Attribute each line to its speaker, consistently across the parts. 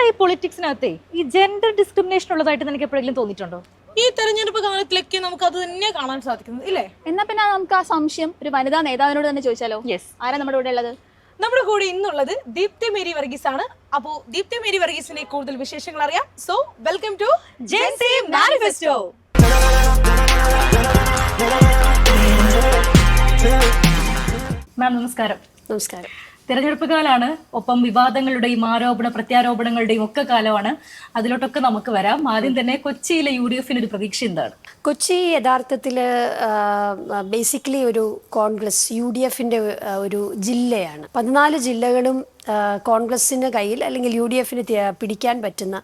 Speaker 1: ഈ പൊളിറ്റിക്സിനകത്തെ ഈ gender discrimination ഉള്ളതായിട്ട് നിനക്ക് എപ്പോഴെങ്കിലും തോന്നിയിട്ടുണ്ടോ?
Speaker 2: ഈ തെരഞ്ഞെടുപ്പ് കാലത്തിലൊക്കെ നമുക്ക് അത് തന്നെ കാണാൻ സാധിക്കുന്നത് ഇല്ലേ?
Speaker 3: എന്നാ പിന്നെ നമുക്ക് ആ സംശയം ഒരു വനിതാ നേതാവിനോട് തന്നെ ചോദിച്ചാലോ?
Speaker 1: യെസ്.
Speaker 3: ആരാ നമ്മുടെ കൂടെ ഉള്ളത്?
Speaker 2: നമ്മുടെ കൂടെ ഇന്നുള്ളത് ദീപ്തി മേരി വർഗീസ് ആണ്. അപ്പോ ദീപ്തി മേരി വർഗീസിന്റെ കൂടുതൽ വിശേഷങ്ങൾ അറിയാം. So welcome to Gen Z manifesto.
Speaker 1: Ma'am നമസ്കാരം.
Speaker 3: നമസ്കാരം.
Speaker 1: തിരഞ്ഞെടുപ്പ് കാലമാണ്, ഒപ്പം വിവാദങ്ങളുടെയും ആരോപണ പ്രത്യാരോപണങ്ങളുടെയും ഒക്കെ കാലമാണ്. അതിലോട്ടൊക്കെ നമുക്ക് വരാം. ആദ്യം തന്നെ കൊച്ചിയിലെ UDF ഒരു പ്രതീക്ഷ എന്താണ്?
Speaker 4: കൊച്ചി യഥാർത്ഥത്തിൽ ബേസിക്കലി ഒരു കോൺഗ്രസ് UDF ഒരു ജില്ലയാണ്. 14 ജില്ലകളും കോൺഗ്രസിന് കയ്യിൽ അല്ലെങ്കിൽ UDF പിടിക്കാൻ പറ്റുന്ന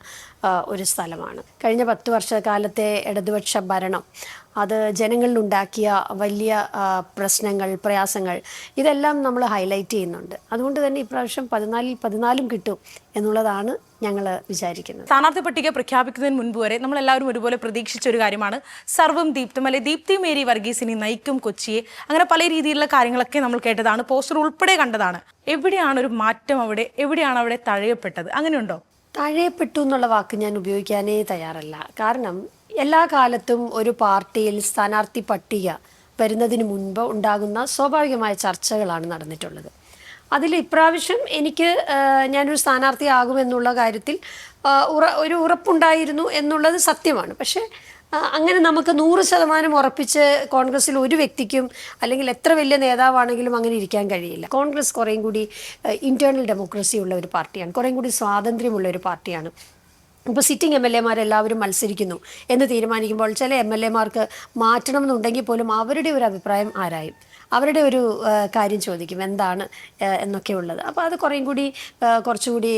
Speaker 4: ഒരു സ്ഥലമാണ്. കഴിഞ്ഞ 10 വർഷക്കാലത്തെ ഇടതുപക്ഷ ഭരണം അത് ജനങ്ങളിലുണ്ടാക്കിയ വലിയ പ്രശ്നങ്ങൾ, പ്രയാസങ്ങൾ ഇതെല്ലാം നമ്മൾ ഹൈലൈറ്റ് ചെയ്യുന്നുണ്ട്. അതുകൊണ്ട് തന്നെ ഇപ്രാവശ്യം 14 കിട്ടും എന്നുള്ളതാണ് ഞങ്ങൾ വിചാരിക്കുന്നത്.
Speaker 2: സ്ഥാനാർത്ഥി പട്ടിക പ്രഖ്യാപിക്കുന്നതിന് മുൻപ് വരെ നമ്മളെല്ലാവരും ഒരുപോലെ പ്രതീക്ഷിച്ച ഒരു കാര്യമാണ് സർവ്വം ദീപ്തം, അല്ലെ ദീപ്തി മേരി വർഗീസിനെ നയിക്കും കൊച്ചിയെ. അങ്ങനെ പല രീതിയിലുള്ള കാര്യങ്ങളൊക്കെ നമ്മൾ കേട്ടതാണ്, പോസ്റ്റർ ഉൾപ്പെടെ കണ്ടതാണ്. എവിടെയാണ് ഒരു മാറ്റം? എവിടെയാണ് അവിടെ തഴയപ്പെട്ടത്? അങ്ങനെയുണ്ടോ?
Speaker 4: തഴയപ്പെട്ടു എന്നുള്ള വാക്ക് ഞാൻ ഉപയോഗിക്കാനേ തയ്യാറല്ല. കാരണം എല്ലാ കാലത്തും ഒരു പാർട്ടിയിൽ സ്ഥാനാർത്ഥി പട്ടിക വരുന്നതിന് മുൻപ് ഉണ്ടാകുന്ന സ്വാഭാവികമായ ചർച്ചകളാണ് നടന്നിട്ടുള്ളത്. അതിൽ ഇപ്രാവശ്യം എനിക്ക് ഞാനൊരു സ്ഥാനാർത്ഥിയാകുമെന്നുള്ള കാര്യത്തിൽ ഒരു ഉറപ്പുണ്ടായിരുന്നു എന്നുള്ളത് സത്യമാണ്. പക്ഷേ അങ്ങനെ നമുക്ക് 100% ഉറപ്പിച്ച് കോൺഗ്രസ്സിൽ ഒരു വ്യക്തിക്കും അല്ലെങ്കിൽ എത്ര വലിയ നേതാവാണെങ്കിലും അങ്ങനെ ഇരിക്കാൻ കഴിയില്ല. കോൺഗ്രസ് കുറേയും കൂടി ഇൻറ്റേർണൽ ഡെമോക്രസി ഉള്ള ഒരു പാർട്ടിയാണ്, കുറേയും കൂടി സ്വാതന്ത്ര്യമുള്ള ഒരു പാർട്ടിയാണ്. ഇപ്പോൾ സിറ്റിംഗ് MLA-മാരെല്ലാവരും മത്സരിക്കുന്നു എന്ന് തീരുമാനിക്കുമ്പോൾ ചില MLA-മാർക്ക് മാറ്റണം എന്നുണ്ടെങ്കിൽ പോലും അവരുടെ ഒരു അഭിപ്രായം ആരായും, അവരുടെ ഒരു കാര്യം ചോദിക്കും എന്താണ് എന്നൊക്കെ ഉള്ളത്. അപ്പോൾ അത് കുറച്ചുകൂടി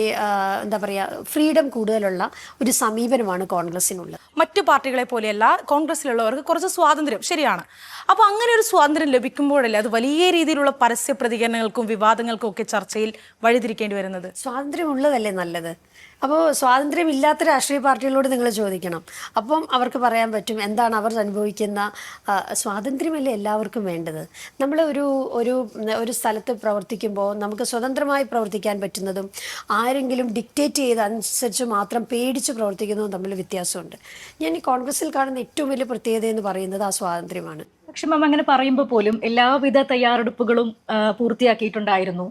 Speaker 4: എന്താ പറയുക, ഫ്രീഡം കൂടുതലുള്ള ഒരു സമീപനമാണ് കോൺഗ്രസ്സിനുള്ളത്.
Speaker 2: മറ്റു പാർട്ടികളെ പോലെയല്ല കോൺഗ്രസ്സിലുള്ളവർക്ക് കുറച്ച് സ്വാതന്ത്ര്യം, ശരിയാണ്. അപ്പോൾ അങ്ങനെ ഒരു സ്വാതന്ത്ര്യം ലഭിക്കുമ്പോഴല്ലേ അത് വലിയ രീതിയിലുള്ള പരസ്യ പ്രതികരണങ്ങൾക്കും വിവാദങ്ങൾക്കും ഒക്കെ ചർച്ചയിൽ വഴിതിരിക്കേണ്ടി വരുന്നത്?
Speaker 4: സ്വാതന്ത്ര്യം ഉള്ളതല്ലേ നല്ലത്. അപ്പോൾ സ്വാതന്ത്ര്യമില്ലാത്ത രാഷ്ട്രീയ പാർട്ടികളോട് നിങ്ങൾ ചോദിക്കണം, അപ്പം അവർക്ക് പറയാൻ പറ്റും എന്താണ് അവർ അനുഭവിക്കുന്ന സ്വാതന്ത്ര്യമല്ലേ എല്ലാവർക്കും വേണ്ടത്. നമ്മൾ ഒരു സ്ഥലത്ത് പ്രവർത്തിക്കുമ്പോൾ നമുക്ക് സ്വതന്ത്രമായി പ്രവർത്തിക്കാൻ പറ്റുന്നതും ആരെങ്കിലും ഡിക്റ്റേറ്റ് ചെയ്ത് അനുസരിച്ച് മാത്രം പേടിച്ച് പ്രവർത്തിക്കുന്നതും തമ്മിൽ വ്യത്യാസമുണ്ട്. ഞാൻ ഈ കോൺഗ്രസ്സിൽ കാണുന്ന ഏറ്റവും വലിയ പ്രത്യേകത എന്ന് പറയുന്നത് ആ സ്വാതന്ത്ര്യമാണ്.
Speaker 1: പക്ഷെ മാം അങ്ങനെ പറയുമ്പോൾ പോലും എല്ലാവിധ തയ്യാറെടുപ്പുകളും പൂർത്തിയാക്കിയിട്ടുണ്ടായിരുന്നു.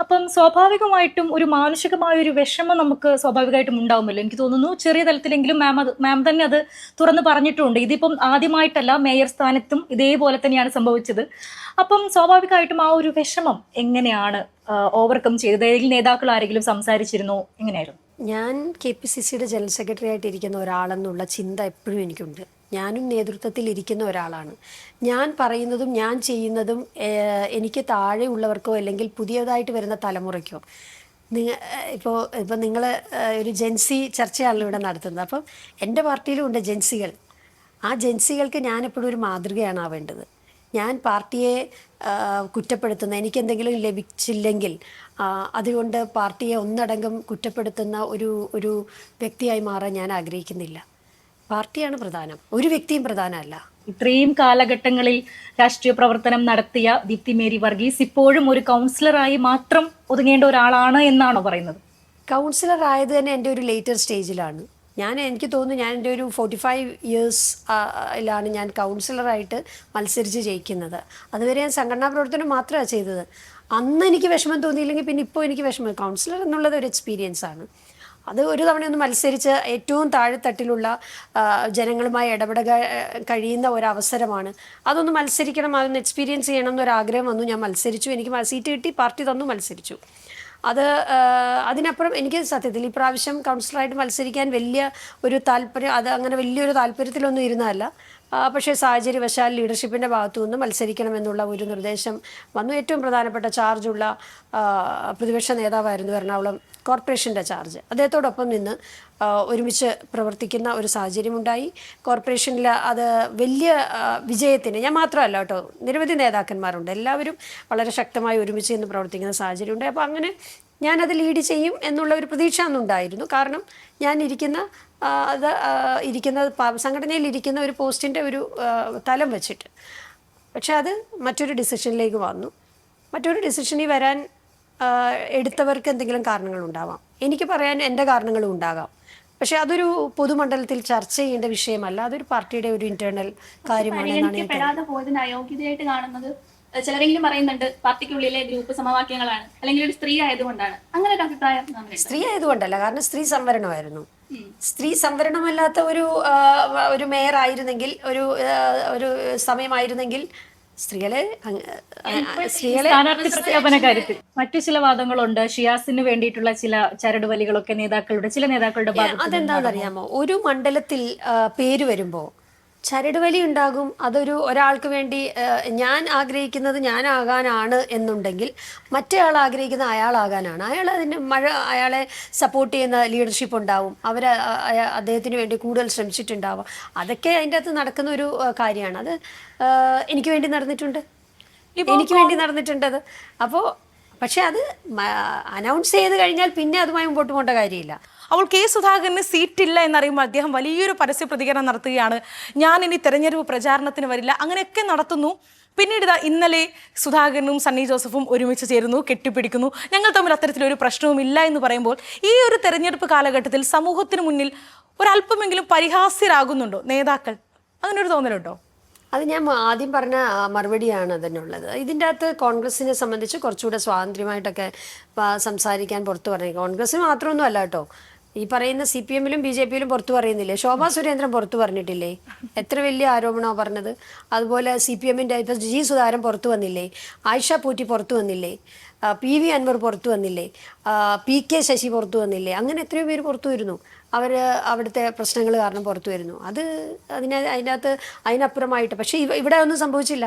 Speaker 1: അപ്പം സ്വാഭാവികമായിട്ടും ഒരു മാനുഷികമായ ഒരു വിഷമം നമുക്ക് സ്വാഭാവികമായിട്ടും ഉണ്ടാവുമല്ലോ. എനിക്ക് തോന്നുന്നു ചെറിയ തലത്തിലെങ്കിലും മാം തന്നെ അത് തുറന്ന് പറഞ്ഞിട്ടുണ്ട്. ഇതിപ്പം ആദ്യമായിട്ടല്ല, മേയർ സ്ഥാനത്തും ഇതേപോലെ തന്നെയാണ് സംഭവിച്ചത്. അപ്പം സ്വാഭാവികമായിട്ടും ആ ഒരു വിഷമം എങ്ങനെയാണ് ഓവർകം ചെയ്തത്? ഏതെങ്കിലും നേതാക്കൾ ആരെങ്കിലും സംസാരിച്ചിരുന്നോ? എങ്ങനെയായിരുന്നു?
Speaker 4: ഞാൻ KPCCയുടെ ജനറൽ സെക്രട്ടറി ആയിട്ടിരിക്കുന്ന ഒരാളെന്നുള്ള ചിന്ത എപ്പോഴും എനിക്കുണ്ട്. ഞാനും നേതൃത്വത്തിൽ ഇരിക്കുന്ന ഒരാളാണ്. ഞാൻ പറയുന്നതും ഞാൻ ചെയ്യുന്നതും എനിക്ക് താഴെ ഉള്ളവർക്കോ അല്ലെങ്കിൽ പുതിയതായിട്ട് വരുന്ന തലമുറയ്ക്കോ ഇപ്പോൾ നിങ്ങൾ ഒരു ജെൻസി ചർച്ചയാണല്ലോ ഇവിടെ നടത്തുന്നത്. അപ്പം എൻ്റെ പാർട്ടിയിലും ഉണ്ട് ജെൻസികൾ. ആ ജെൻസികൾക്ക് ഞാനെപ്പോഴും ഒരു മാതൃകയാണ് ആവേണ്ടത്. ഞാൻ പാർട്ടിയെ കുറ്റപ്പെടുത്തുന്ന, എനിക്കെന്തെങ്കിലും ലഭിച്ചില്ലെങ്കിൽ അതുകൊണ്ട് പാർട്ടിയെ ഒന്നടങ്കം കുറ്റപ്പെടുത്തുന്ന ഒരു വ്യക്തിയായി മാറാൻ ഞാൻ ആഗ്രഹിക്കുന്നില്ല. പാർട്ടിയാണ് പ്രധാനം, ഒരു വ്യക്തിയും പ്രധാനമല്ല.
Speaker 1: ഇത്രയും കാലഘട്ടങ്ങളിൽ രാഷ്ട്രീയ പ്രവർത്തനം നടത്തിയ ദീപ്തി മേരി വർഗീസ് ഇപ്പോഴും ഒരു കൗൺസിലറായി മാത്രം ഒതുങ്ങേണ്ട ഒരാളാണ് എന്നാണോ പറയുന്നത്?
Speaker 4: കൗൺസിലർ ആയത് തന്നെ എൻ്റെ ഒരു ലേറ്റർ സ്റ്റേജിലാണ്. എനിക്ക് തോന്നുന്നു ഞാൻ എൻ്റെ ഒരു 45 ഇയേഴ്സിലാണ് ഞാൻ കൗൺസിലറായിട്ട് മത്സരിച്ച് ജയിക്കുന്നത്. അതുവരെ ഞാൻ സംഘടനാ പ്രവർത്തനം മാത്രമാണ് ചെയ്തത്. അന്ന് എനിക്ക് വിഷമം തോന്നിയില്ലെങ്കിൽ പിന്നെ ഇപ്പോൾ എനിക്ക് വിഷമം. കൗൺസിലർ എന്നുള്ളത് ഒരു എക്സ്പീരിയൻസ് ആണ്. അത് ഒരു തവണയൊന്ന് മത്സരിച്ച് ഏറ്റവും താഴെത്തട്ടിലുള്ള ജനങ്ങളുമായി കഴിയുന്ന ഒരവസരമാണ്. അതൊന്ന് മത്സരിക്കണം, അതൊന്ന് എക്സ്പീരിയൻസ് ചെയ്യണം എന്നൊരാഗ്രഹം വന്നു. ഞാൻ മത്സരിച്ചു, എനിക്ക് സീറ്റ് കിട്ടി, പാർട്ടി തന്നു, മത്സരിച്ചു. അതിനപ്പുറം എനിക്ക് സത്യത്തിൽ ഇപ്രാവശ്യം കൗൺസിലറായിട്ട് മത്സരിക്കാൻ വലിയ ഒരു താല്പര്യം, അത് അങ്ങനെ വലിയൊരു താല്പര്യത്തിലൊന്നും ഇരുന്നതല്ല. പക്ഷേ സാഹചര്യവശാൽ ലീഡർഷിപ്പിൻ്റെ ഭാഗത്തു നിന്ന് മത്സരിക്കണമെന്നുള്ള ഒരു നിർദ്ദേശം വന്നു. ഏറ്റവും പ്രധാനപ്പെട്ട ചാർജുള്ള പ്രതിപക്ഷ നേതാവായിരുന്നു എറണാകുളം കോർപ്പറേഷൻ്റെ ചാർജ്. അദ്ദേഹത്തോടൊപ്പം നിന്ന് ഒരുമിച്ച് പ്രവർത്തിക്കുന്ന ഒരു സാഹചര്യമുണ്ടായി. കോർപ്പറേഷനിൽ അത് വലിയ വിജയത്തിന് ഞാൻ മാത്രമല്ല കേട്ടോ, നിരവധി നേതാക്കന്മാരുണ്ട്, എല്ലാവരും വളരെ ശക്തമായി ഒരുമിച്ച് നിന്ന് പ്രവർത്തിക്കുന്ന സാഹചര്യമുണ്ടായി. അപ്പോൾ അങ്ങനെ ഞാനത് ലീഡ് ചെയ്യും എന്നുള്ള ഒരു പ്രതീക്ഷ അന്നുണ്ടായിരുന്നു. കാരണം ഞാൻ സംഘടനയിൽ ഇരിക്കുന്ന ഒരു പോസ്റ്റിൻ്റെ ഒരു തലം വെച്ചിട്ട്. പക്ഷെ അത് മറ്റൊരു ഡിസിഷനിലേക്ക് വന്നു. മറ്റൊരു ഡിസിഷനിൽ വരാൻ എടുത്തവർക്ക് എന്തെങ്കിലും കാരണങ്ങളുണ്ടാവാം, എനിക്ക് പറയാൻ എൻ്റെ കാരണങ്ങളും ഉണ്ടാകാം. പക്ഷെ അതൊരു പൊതുമണ്ഡലത്തിൽ ചർച്ച ചെയ്യേണ്ട വിഷയമല്ല, അതൊരു പാർട്ടിയുടെ ഒരു ഇന്റേണൽ കാര്യമാണ് എന്നാണ് ഞാൻ കരുതുന്നത്.
Speaker 3: പരിഗണിക്കപ്പെടാതെ പോയതിന് അയോഗ്യതയായിട്ട് കാണുന്നത് ചിലരെങ്കിലും പറയുന്നുണ്ട് പാർട്ടിക്കുള്ളിലെ ഗ്രൂപ്പ് സമവാക്യങ്ങളാണ്, അല്ലെങ്കിൽ ഒരു സ്ത്രീ ആയതുകൊണ്ടാണ്. അങ്ങനെ ഒരു അഭിപ്രായം
Speaker 4: സ്ത്രീ ആയതുകൊണ്ടല്ല, കാരണം സ്ത്രീ സംവരണമായിരുന്നു. സ്ത്രീ സംവരണമല്ലാത്ത ഒരു മേയർ ആയിരുന്നെങ്കിൽ, ഒരു സമയമായിരുന്നെങ്കിൽ സ്ത്രീകളെ
Speaker 1: സ്ഥാനാർത്ഥി പ്രഖ്യാപന കാര്യത്തിൽ മറ്റു ചില വാദങ്ങളുണ്ട്. ഷിയാസിന് വേണ്ടിയിട്ടുള്ള ചില ചരടുവലികളൊക്കെ ചില നേതാക്കളുടെ ഭാഗത്ത്.
Speaker 4: അതെന്താണെന്നറിയാമോ, ഒരു മണ്ഡലത്തിൽ പേര് വരുമ്പോൾ ചരടുവലി ഉണ്ടാകും. ഒരാൾക്ക് വേണ്ടി ഞാൻ ആഗ്രഹിക്കുന്നത് ഞാനാകാനാണ് എന്നുണ്ടെങ്കിൽ മറ്റേ ആൾ ആഗ്രഹിക്കുന്നത് അയാളാകാനാണ്. അയാളെ സപ്പോർട്ട് ചെയ്യുന്ന ലീഡർഷിപ്പ് ഉണ്ടാവും, അദ്ദേഹത്തിന് വേണ്ടി കൂടുതൽ ശ്രമിച്ചിട്ടുണ്ടാവും. അതൊക്കെ അതിൻ്റെ അകത്ത് നടക്കുന്ന ഒരു കാര്യമാണ്. അത് എനിക്ക് വേണ്ടി നടന്നിട്ടുണ്ട് അത്. അപ്പോൾ പക്ഷെ അത് അനൗൺസ് ചെയ്ത് കഴിഞ്ഞാൽ പിന്നെ അതുമായി മുമ്പോട്ട് പോകേണ്ട കാര്യമില്ല.
Speaker 2: അപ്പോൾ കെ സുധാകരന് സീറ്റില്ല എന്നറിയുമ്പോൾ അദ്ദേഹം വലിയൊരു പരസ്യ പ്രതികരണം നടത്തുകയാണ്. ഞാൻ ഇനി തെരഞ്ഞെടുപ്പ് പ്രചാരണത്തിന് വരില്ല, അങ്ങനെയൊക്കെ നടത്തുന്നു. പിന്നീട് ഇന്നലെ സുധാകരനും സണ്ണി ജോസഫും ഒരുമിച്ച് ചേരുന്നു, കെട്ടിപ്പിടിക്കുന്നു. ഞങ്ങൾ തമ്മിൽ അത്തരത്തിലൊരു പ്രശ്നവും ഇല്ല എന്ന് പറയുമ്പോൾ ഈ ഒരു തെരഞ്ഞെടുപ്പ് കാലഘട്ടത്തിൽ സമൂഹത്തിന് മുന്നിൽ ഒരല്പമെങ്കിലും പരിഹാസ്യരാകുന്നുണ്ടോ നേതാക്കൾ? അങ്ങനെ ഒരു തോന്നലുണ്ടോ?
Speaker 4: അത് ഞാൻ ആദ്യം പറഞ്ഞ മറുപടിയാണ് അതിനുള്ളത്. ഇതിൻ്റെ അകത്ത് കോൺഗ്രസിനെ സംബന്ധിച്ച് കുറച്ചുകൂടെ സ്വാതന്ത്ര്യമായിട്ടൊക്കെ സംസാരിക്കാൻ പുറത്തു പറഞ്ഞു. കോൺഗ്രസിന് മാത്രമൊന്നും അല്ല കേട്ടോ, ഈ പറയുന്ന CPM-ലും BJP-യിലും പുറത്തു പറയുന്നില്ലേ? ശോഭാ സുരേന്ദ്രൻ പുറത്തു പറഞ്ഞിട്ടില്ലേ? എത്ര വലിയ ആരോപണമാണ് പറഞ്ഞത്. അതുപോലെ CPM-ന്റെ ഇപ്പോൾ G സുധാകരൻ പുറത്തു വന്നില്ലേ? ആയിഷ പൂറ്റി പുറത്തു വന്നില്ലേ? PV അൻവർ പുറത്തു വന്നില്ലേ? PK ശശി പുറത്തു വന്നില്ലേ? അങ്ങനെ എത്രയോ പേര് പുറത്തു വരുന്നു. അവിടുത്തെ പ്രശ്നങ്ങൾ കാരണം പുറത്തു വരുന്നു. അതിനകത്ത് അതിനപ്പുറമായിട്ട് പക്ഷേ ഇവിടെ ഒന്നും സംഭവിച്ചില്ല.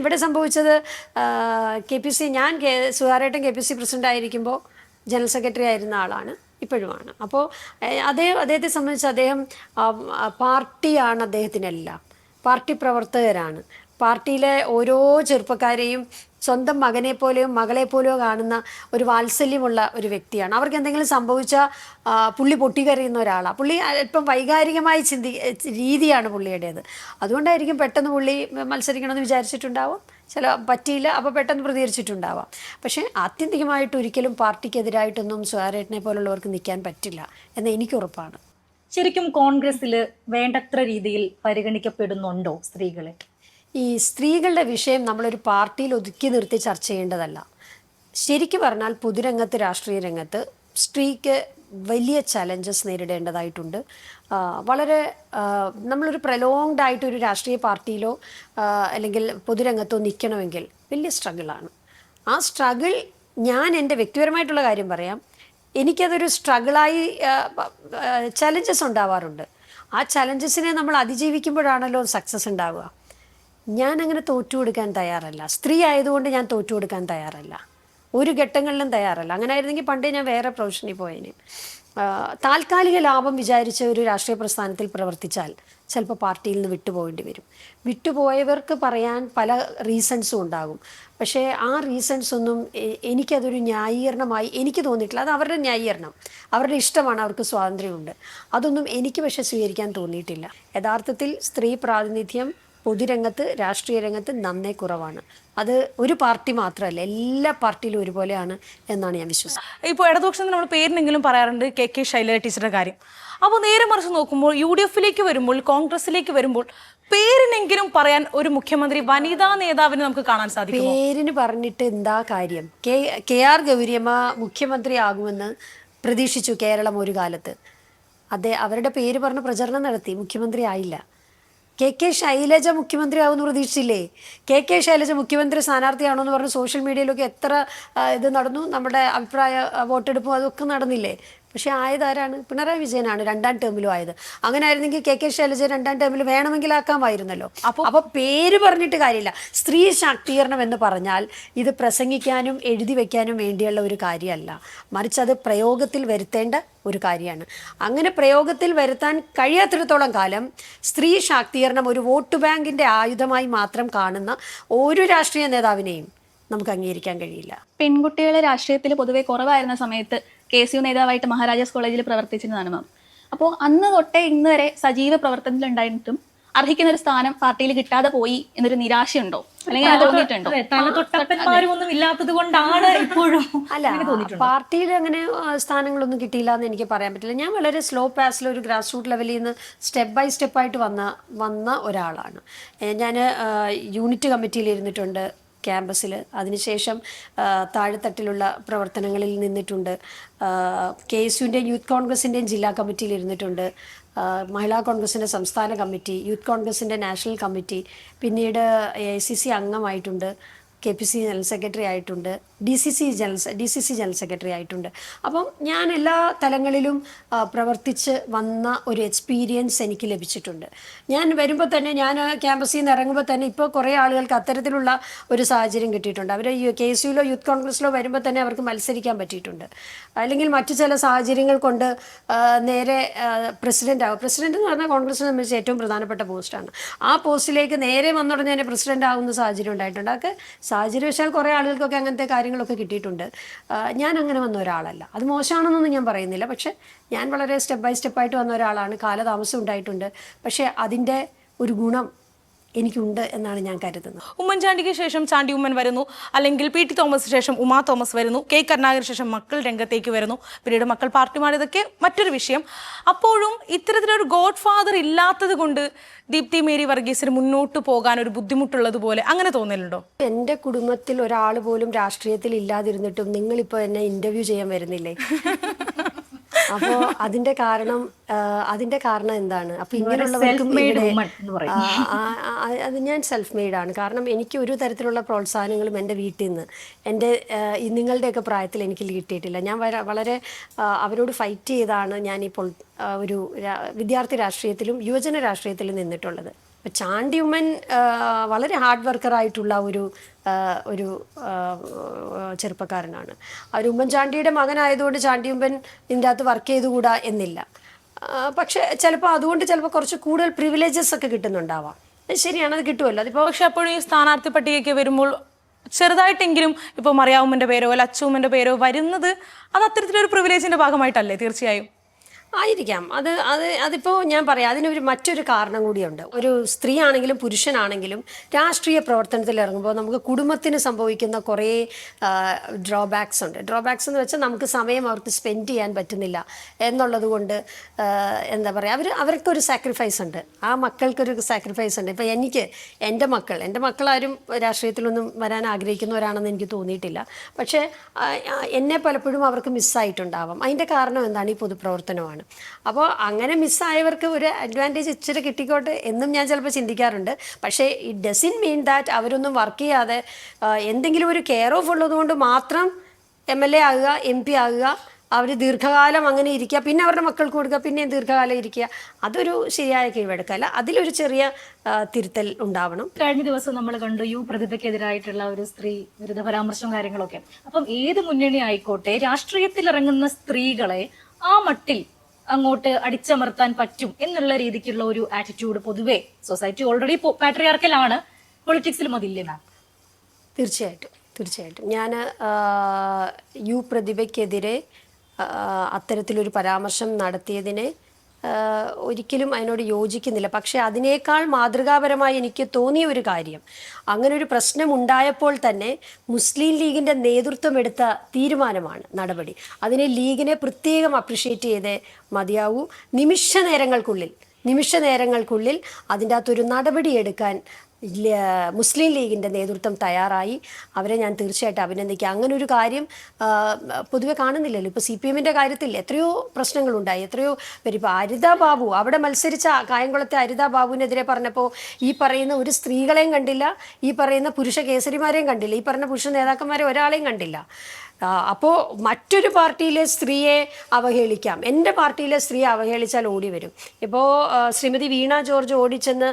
Speaker 4: ഇവിടെ സംഭവിച്ചത് ഞാൻ സുധാകരേട്ടൻ KPC പ്രസിഡന്റ് ആയിരിക്കുമ്പോൾ ജനറൽ സെക്രട്ടറി ആയിരുന്ന ആളാണ്, ഇപ്പോഴുമാണ്. അപ്പോൾ അദ്ദേഹത്തെ സംബന്ധിച്ച് അദ്ദേഹം പാർട്ടിയാണ്, അദ്ദേഹത്തിനെല്ലാം പാർട്ടി പ്രവർത്തകരാണ്. പാർട്ടിയിലെ ഓരോ ചെറുപ്പക്കാരെയും സ്വന്തം മകനെ പോലെയോ മകളെ പോലെയോ കാണുന്ന ഒരു വാത്സല്യമുള്ള ഒരു വ്യക്തിയാണ്. അവർക്ക് എന്തെങ്കിലും സംഭവിച്ചാൽ പുള്ളി പൊട്ടിക്കറിയുന്ന ഒരാളാണ്. പുള്ളി അല്പം വൈകാരികമായി രീതിയാണ് പുള്ളിയുടേത്. അതുകൊണ്ടായിരിക്കും പെട്ടെന്ന് പുള്ളി മത്സരിക്കണമെന്ന് വിചാരിച്ചിട്ടുണ്ടാവും, പറ്റിയില്ല, അപ്പോൾ പെട്ടെന്ന് പ്രതികരിച്ചിട്ടുണ്ടാവാം. പക്ഷേ ആത്യന്തികമായിട്ട് ഒരിക്കലും പാർട്ടിക്കെതിരായിട്ടൊന്നും സുധാകരേട്ടനെ പോലുള്ളവർക്ക് നിൽക്കാൻ പറ്റില്ല എന്ന് എനിക്ക് ഉറപ്പാണ്.
Speaker 1: ശരിക്കും കോൺഗ്രസ്സിൽ വേണ്ടത്ര രീതിയിൽ പരിഗണിക്കപ്പെടുന്നുണ്ടോ സ്ത്രീകളെ?
Speaker 4: ഈ സ്ത്രീകളുടെ വിഷയം നമ്മളൊരു പാർട്ടിയിൽ ഒതുക്കി നിർത്തി ചർച്ച ചെയ്യേണ്ടതല്ല. ശരിക്കും പറഞ്ഞാൽ പൊതുരംഗത്ത്, രാഷ്ട്രീയ രംഗത്ത് സ്ത്രീക്ക് വലിയ ചലഞ്ചസ് നേരിടേണ്ടതായിട്ടുണ്ട്. വളരെ നമ്മളൊരു പ്രൊലോങ്ഡ് ആയിട്ടൊരു രാഷ്ട്രീയ പാർട്ടിയിലോ അല്ലെങ്കിൽ പൊതുരംഗത്തോ നിൽക്കണമെങ്കിൽ വലിയ സ്ട്രഗിളാണ്. ആ സ്ട്രഗിൾ, ഞാൻ എൻ്റെ വ്യക്തിപരമായിട്ടുള്ള കാര്യം പറയാം, എനിക്കതൊരു സ്ട്രഗിളായി ചലഞ്ചസ് ഉണ്ടാവാറുണ്ട്. ആ ചലഞ്ചസിനെ നമ്മൾ അതിജീവിക്കുമ്പോഴാണല്ലോ സക്സസ് ഉണ്ടാവുക. ഞാൻ അങ്ങനെ തോറ്റു കൊടുക്കാൻ തയ്യാറല്ല. സ്ത്രീ ആയതുകൊണ്ട് ഞാൻ തോറ്റു കൊടുക്കാൻ തയ്യാറല്ല, ഒരു ഘട്ടങ്ങളിലും തയ്യാറല്ല. അങ്ങനെ ആയിരുന്നെങ്കിൽ പണ്ടേ ഞാൻ വേറെ പ്രൊഫഷനിൽ പോയേനെ. താൽക്കാലിക ലാഭം വിചാരിച്ച ഒരു രാഷ്ട്രീയ പ്രസ്ഥാനത്തിൽ പ്രവർത്തിച്ചാൽ ചിലപ്പോൾ പാർട്ടിയിൽ നിന്ന് വിട്ടുപോകേണ്ടി വരും. വിട്ടുപോയവർക്ക് പറയാൻ പല റീസൺസും ഉണ്ടാകും. പക്ഷേ ആ റീസൺസ് ഒന്നും എനിക്കതൊരു ന്യായീകരണമായി എനിക്ക് തോന്നിയിട്ടില്ല. അത് അവരുടെ ന്യായീകരണം, അവരുടെ ഇഷ്ടമാണ്, അവർക്ക് സ്വാതന്ത്ര്യമുണ്ട്. അതൊന്നും എനിക്ക് പക്ഷേ സ്വീകരിക്കാൻ തോന്നിയിട്ടില്ല. യഥാർത്ഥത്തിൽ സ്ത്രീ പ്രാതിനിധ്യം പൊതുരംഗത്ത്, രാഷ്ട്രീയ രംഗത്ത് നന്നേ കുറവാണ്. അത് ഒരു പാർട്ടി മാത്രമല്ല, എല്ലാ പാർട്ടിയിലും ഒരുപോലെയാണ് എന്നാണ് ഞാൻ വിശ്വസിക്കുന്നത്.
Speaker 2: ഇപ്പോൾ ഇടതുപക്ഷത്തിൽ നമ്മൾ പേരിനെങ്കിലും പറയാറുണ്ട് KK ശൈലജ ടീച്ചറുടെ കാര്യം. അപ്പോൾ നേരെ മറിച്ച് നോക്കുമ്പോൾ UDF-ലേക്ക് വരുമ്പോൾ, കോൺഗ്രസിലേക്ക് വരുമ്പോൾ പേരിനെങ്കിലും പറയാൻ ഒരു മുഖ്യമന്ത്രി, വനിതാ നേതാവിനെ നമുക്ക് കാണാൻ സാധിക്കും.
Speaker 4: പേരിന് പറഞ്ഞിട്ട് എന്താ കാര്യം? KR ഗൗരിയമ്മ മുഖ്യമന്ത്രിയാകുമെന്ന് പ്രതീക്ഷിച്ചു കേരളം ഒരു കാലത്ത്. അവരുടെ പേര് പറഞ്ഞ് പ്രചരണം നടത്തി, മുഖ്യമന്ത്രി ആയില്ല. KK ശൈലജ മുഖ്യമന്ത്രി ആവുമെന്ന് പ്രതീക്ഷിച്ചില്ലേ? KK ശൈലജ മുഖ്യമന്ത്രി സ്ഥാനാർത്ഥിയാണോ എന്ന് പറഞ്ഞ് സോഷ്യൽ മീഡിയയിലൊക്കെ എത്ര ഇത് നടന്നു, നമ്മുടെ അഭിപ്രായ വോട്ടെടുപ്പും അതൊക്കെ നടന്നില്ലേ? പക്ഷെ ആയതാരാണ്? പിണറായി വിജയനാണ് 2ാം ടേമിലും ആയത്. അങ്ങനെ ആയിരുന്നെങ്കിൽ KK ശൈലജ 2ാം ടേമിൽ വേണമെങ്കിൽ ആക്കാമായിരുന്നല്ലോ. അപ്പോൾ പേര് പറഞ്ഞിട്ട് കാര്യമില്ല. സ്ത്രീ ശാക്തീകരണം എന്ന് പറഞ്ഞാൽ ഇത് പ്രസംഗിക്കാനും എഴുതി വെക്കാനും വേണ്ടിയുള്ള ഒരു കാര്യമല്ല, മറിച്ച് അത് പ്രയോഗത്തിൽ വരുത്തേണ്ട ഒരു കാര്യമാണ്. അങ്ങനെ പ്രയോഗത്തിൽ വരുത്താൻ കഴിയാത്തിടത്തോളം കാലം സ്ത്രീ ശാക്തീകരണം ഒരു വോട്ട് ബാങ്കിൻ്റെ ആയുധമായി മാത്രം കാണുന്ന ഒരു രാഷ്ട്രീയ നേതാവിനെയും നമുക്ക് അംഗീകരിക്കാൻ കഴിയില്ല.
Speaker 3: പെൺകുട്ടികളെ രാഷ്ട്രീയത്തിൽ പൊതുവെ കുറവായിരുന്ന സമയത്ത് KCU നേതാവായിട്ട് മഹാരാജാസ് കോളേജിൽ പ്രവർത്തിച്ചിരുന്നതാണ് മാം. അപ്പോൾ അന്ന് തൊട്ടേ ഇന്ന് വരെ സജീവ പ്രവർത്തനത്തിലുണ്ടായിട്ടും അർഹിക്കുന്ന ഒരു സ്ഥാനം പാർട്ടിയിൽ കിട്ടാതെ പോയി എന്നൊരു നിരാശയുണ്ടോ, അല്ലെങ്കിൽ അത് തോന്നിയിട്ടുണ്ടോ?
Speaker 1: തലതൊട്ടപ്പന്മാരും ഒന്നും ഇല്ലാത്തത് കൊണ്ടാണ് ഇപ്പോഴും
Speaker 4: അല്ല, പാർട്ടിയിൽ അങ്ങനെ സ്ഥാനങ്ങളൊന്നും കിട്ടിയില്ല എന്ന് എനിക്ക് പറയാൻ പറ്റില്ല. ഞാൻ വളരെ സ്ലോ പാസിൽ ഒരു ഗ്രാസ് റൂട്ട് ലെവലിൽ നിന്ന് സ്റ്റെപ്പ് ബൈ സ്റ്റെപ്പായിട്ട് വന്ന ഒരാളാണ്. ഞാൻ യൂണിറ്റ് കമ്മിറ്റിയിൽ ഇരുന്നിട്ടുണ്ട് ക്യാമ്പസിൽ. അതിനുശേഷം താഴെത്തട്ടിലുള്ള പ്രവർത്തനങ്ങളിൽ നിന്നിട്ടുണ്ട്. KSUവിൻ്റെയും യൂത്ത് കോൺഗ്രസിൻ്റെയും ജില്ലാ കമ്മിറ്റിയിൽ ഇരുന്നിട്ടുണ്ട്. മഹിളാ കോൺഗ്രസിൻ്റെ സംസ്ഥാന കമ്മിറ്റി, യൂത്ത് കോൺഗ്രസിൻ്റെ നാഷണൽ കമ്മിറ്റി, പിന്നീട് AICC അംഗമായിട്ടുണ്ട്, KPC ജനറൽ സെക്രട്ടറി ആയിട്ടുണ്ട്, DCC ജനറൽ സെക്രട്ടറി ആയിട്ടുണ്ട്. അപ്പം ഞാൻ എല്ലാ തലങ്ങളിലും പ്രവർത്തിച്ച് വന്ന ഒരു എക്സ്പീരിയൻസ് എനിക്ക് ലഭിച്ചിട്ടുണ്ട്. ഞാൻ വരുമ്പോൾ തന്നെ, ഞാൻ ക്യാമ്പസിൽ നിന്ന് ഇറങ്ങുമ്പോൾ തന്നെ ഇപ്പോൾ കുറേ ആളുകൾക്ക് അത്തരത്തിലുള്ള ഒരു സാഹചര്യം കിട്ടിയിട്ടുണ്ട്. അവർ KSUവിലോ യൂത്ത് കോൺഗ്രസ്സിലോ വരുമ്പോൾ തന്നെ അവർക്ക് മത്സരിക്കാൻ പറ്റിയിട്ടുണ്ട്. അല്ലെങ്കിൽ മറ്റു ചില സാഹചര്യങ്ങൾ കൊണ്ട് നേരെ പ്രസിഡൻ്റ് എന്ന് പറഞ്ഞാൽ കോൺഗ്രസിനെ സംബന്ധിച്ച് ഏറ്റവും പ്രധാനപ്പെട്ട പോസ്റ്റാണ്. ആ പോസ്റ്റിലേക്ക് നേരെ വന്നുടനെ തന്നെ പ്രസിഡൻ്റ് ആകുന്ന സാഹചര്യം ഉണ്ടായിട്ടുണ്ട്. അതൊക്കെ സാഹചര്യവശാൽ കുറേ ആളുകൾക്കൊക്കെ അങ്ങനത്തെ കാര്യങ്ങളൊക്കെ കിട്ടിയിട്ടുണ്ട്. ഞാൻ അങ്ങനെ വന്ന ഒരാളല്ല. അത് മോശമാണെന്നൊന്നും ഞാൻ പറയുന്നില്ല. പക്ഷെ ഞാൻ വളരെ സ്റ്റെപ്പ് ബൈ സ്റ്റെപ്പായിട്ട് വന്ന ഒരാളാണ്. കാലതാമസം ഉണ്ടായിട്ടുണ്ട്. പക്ഷേ അതിൻ്റെ ഒരു ഗുണം എനിക്കുണ്ട് എന്നാണ് ഞാൻ കരുതുന്നത്.
Speaker 2: ഉമ്മൻചാണ്ടിക്ക് ശേഷം ചാണ്ടി ഉമ്മൻ വരുന്നു, അല്ലെങ്കിൽ PT തോമസിന് ശേഷം ഉമാ തോമസ് വരുന്നു, K കരുണാകരന് ശേഷം മക്കൾ രംഗത്തേക്ക് വരുന്നു, പിന്നീട് മക്കൾ പാർട്ടി മാറിയതൊക്കെ മറ്റൊരു വിഷയം. അപ്പോഴും ഇത്തരത്തിലൊരു ഗോഡ് ഫാദർ ഇല്ലാത്തത് കൊണ്ട് ദീപ്തി മേരി വർഗീസിന് മുന്നോട്ട് പോകാൻ ഒരു ബുദ്ധിമുട്ടുള്ളതുപോലെ അങ്ങനെ തോന്നലുണ്ടോ?
Speaker 4: എൻ്റെ കുടുംബത്തിൽ ഒരാൾ പോലും രാഷ്ട്രീയത്തിൽ ഇല്ലാതിരുന്നിട്ടും നിങ്ങളിപ്പോൾ എന്നെ ഇന്റർവ്യൂ ചെയ്യാൻ വരുന്നില്ലേ? അപ്പോൾ അതിന്റെ കാരണം എന്താണ്? അപ്പൊ ഇങ്ങനെയുള്ളവർക്കും അത് ഞാൻ സെൽഫ് മെയ്ഡാണ്. കാരണം എനിക്ക് ഒരു തരത്തിലുള്ള പ്രോത്സാഹനങ്ങളും എൻ്റെ വീട്ടിൽ നിന്ന്, എൻ്റെ നിങ്ങളുടെയൊക്കെ പ്രായത്തിൽ എനിക്ക് കിട്ടിയിട്ടില്ല. ഞാൻ വളരെ അവരോട് ഫൈറ്റ് ചെയ്താണ് ഞാനിപ്പോൾ ഒരു വിദ്യാർത്ഥി രാഷ്ട്രീയത്തിലും യുവജന രാഷ്ട്രീയത്തിലും നിന്നിട്ടുള്ളത്. അപ്പോൾ ചാണ്ടി ഉമ്മൻ വളരെ ഹാർഡ് വർക്കറായിട്ടുള്ള ഒരു ചെറുപ്പക്കാരനാണ്. അവർ ഉമ്മൻചാണ്ടിയുടെ മകനായതുകൊണ്ട് ചാണ്ടി ഉമ്മൻ ഇതിൻ്റെ അകത്ത് വർക്ക് ചെയ്തുകൂടാ എന്നില്ല. പക്ഷെ ചിലപ്പോൾ അതുകൊണ്ട് ചിലപ്പോൾ കുറച്ച് കൂടുതൽ പ്രിവിലേജസ് ഒക്കെ കിട്ടുന്നുണ്ടാവാം. ശരിയാണ്, അത് കിട്ടുമല്ലോ. അതിപ്പോൾ
Speaker 2: പക്ഷെ അപ്പോഴും ഈ സ്ഥാനാർത്ഥി പട്ടികയ്ക്ക് വരുമ്പോൾ ചെറുതായിട്ടെങ്കിലും ഇപ്പോൾ മറിയാവുമ്മൻ്റെ പേരോ അല്ല അച്ചൂമ്മൻ്റെ പേരോ വരുന്നത് അത് അത്തരത്തിലൊരു പ്രിവിലേജിൻ്റെ ഭാഗമായിട്ടല്ലേ? തീർച്ചയായും
Speaker 4: ആയിരിക്കാം. അതിപ്പോൾ ഞാൻ പറയാം, അതിനൊരു മറ്റൊരു കാരണം കൂടിയുണ്ട്. ഒരു സ്ത്രീ ആണെങ്കിലും പുരുഷനാണെങ്കിലും രാഷ്ട്രീയ പ്രവർത്തനത്തിൽ ഇറങ്ങുമ്പോൾ നമുക്ക് കുടുംബത്തിന് സംഭവിക്കുന്ന കുറേ ഡ്രോബാക്സ് ഉണ്ട്. ഡ്രോബാക്സ് എന്ന് വെച്ചാൽ നമുക്ക് സമയം അവർക്ക് സ്പെൻഡ് ചെയ്യാൻ പറ്റുന്നില്ല എന്നുള്ളത് കൊണ്ട് എന്താ പറയുക, അവർക്കൊരു സാക്രിഫൈസ് ഉണ്ട്, ആ മക്കൾക്കൊരു സാക്രിഫൈസ് ഉണ്ട്. ഇപ്പോൾ എൻ്റെ മക്കളാരും രാഷ്ട്രീയത്തിലൊന്നും വരാൻ ആഗ്രഹിക്കുന്നവരാണെന്ന് എനിക്ക് തോന്നിയിട്ടില്ല. പക്ഷേ എന്നെ പലപ്പോഴും അവർക്ക് മിസ്സായിട്ടുണ്ടാവാം. അതിൻ്റെ കാരണം എന്താണ്? ഈ പൊതുപ്രവർത്തനമാണ്. അപ്പോൾ അങ്ങനെ മിസ്സായവർക്ക് ഒരു അഡ്വാൻറ്റേജ് ഇച്ചിരി കിട്ടിക്കോട്ടെ എന്നും ഞാൻ ചിലപ്പോൾ ചിന്തിക്കാറുണ്ട്. പക്ഷേ ഇറ്റ് ഡസൻറ്റ് മീൻ ദാറ്റ് അവരൊന്നും വർക്ക് ചെയ്യാതെ എന്തെങ്കിലും ഒരു കെയർ ഓഫ് ഉള്ളതുകൊണ്ട് മാത്രം MLA ആകുക, MP ആകുക, അവർ ദീർഘകാലം അങ്ങനെ ഇരിക്കുക, പിന്നെ അവരുടെ മക്കൾക്ക് കൊടുക്കുക, പിന്നെയും ദീർഘകാലം ഇരിക്കുക, അതൊരു ശരിയായ കീഴ്വഴക്കമല്ല. അതിലൊരു ചെറിയ തിരുത്തൽ ഉണ്ടാവണം.
Speaker 1: കഴിഞ്ഞ ദിവസം നമ്മൾ കണ്ടു പ്രതിഭയ്ക്കെതിരായിട്ടുള്ള ഒരു സ്ത്രീ വിരുദ്ധ പരാമർശവും കാര്യങ്ങളൊക്കെ. അപ്പം ഏത് മുന്നണി ആയിക്കോട്ടെ, രാഷ്ട്രീയത്തിൽ ഇറങ്ങുന്ന സ്ത്രീകളെ ആ മട്ടിൽ അങ്ങോട്ട് അടിച്ചമർത്താൻ പറ്റും എന്നുള്ള രീതിക്കുള്ള ഒരു ആറ്റിറ്റ്യൂഡ് പൊതുവേ സൊസൈറ്റി ഓൾറെഡി പാട്രിയാർക്കലാണ്, പൊളിറ്റിക്സിലും അതില്ലേ മാം?
Speaker 4: തീർച്ചയായിട്ടും ഞാൻ പ്രതിഭയ്ക്കെതിരെ അത്തരത്തിലൊരു പരാമർശം നടത്തിയതിനെ ഒരിക്കലും അതിനോട് യോജിക്കുന്നില്ല. പക്ഷേ അതിനേക്കാൾ മാതൃകാപരമായി എനിക്ക് തോന്നിയ ഒരു കാര്യം, അങ്ങനെ ഒരു പ്രശ്നം ഉണ്ടായപ്പോൾ തന്നെ മുസ്ലിം ലീഗിൻ്റെ നേതൃത്വം എടുത്ത തീരുമാനമാണ്, നടപടി. അതിനെ ലീഗിനെ പ്രത്യേകം അപ്രിഷ്യേറ്റ് ചെയ്തേ മതിയാവൂ. നിമിഷ നേരങ്ങൾക്കുള്ളിൽ അതിൻ്റെ അകത്തൊരു നടപടി എടുക്കാൻ മുസ്ലിം ലീഗിൻ്റെ നേതൃത്വം തയ്യാറായി. അവരെ ഞാൻ തീർച്ചയായിട്ടും അഭിനന്ദിക്കുക. അങ്ങനെ ഒരു കാര്യം പൊതുവെ കാണുന്നില്ലല്ലോ. ഇപ്പോൾ CPM-ൻ്റെ കാര്യത്തിൽ എത്രയോ പ്രശ്നങ്ങളുണ്ടായി, എത്രയോ പേര്. ഇപ്പോൾ അരിത ബാബു അവിടെ മത്സരിച്ച കായംകുളത്തെ അരിത ബാബുവിനെതിരെ പറഞ്ഞപ്പോൾ ഈ പറയുന്ന ഒരു സ്ത്രീകളെയും കണ്ടില്ല, ഈ പറയുന്ന പുരുഷ കേസരിമാരെയും കണ്ടില്ല, ഈ പറഞ്ഞ പുരുഷ നേതാക്കന്മാരെ ഒരാളെയും കണ്ടില്ല. അപ്പോൾ മറ്റൊരു പാർട്ടിയിലെ സ്ത്രീയെ അവഹേളിക്കാം, എൻ്റെ പാർട്ടിയിലെ സ്ത്രീയെ അവഹേളിച്ചാൽ ഓടി വരും. ഇപ്പോൾ ശ്രീമതി വീണ ജോർജ് ഓടിച്ചെന്ന്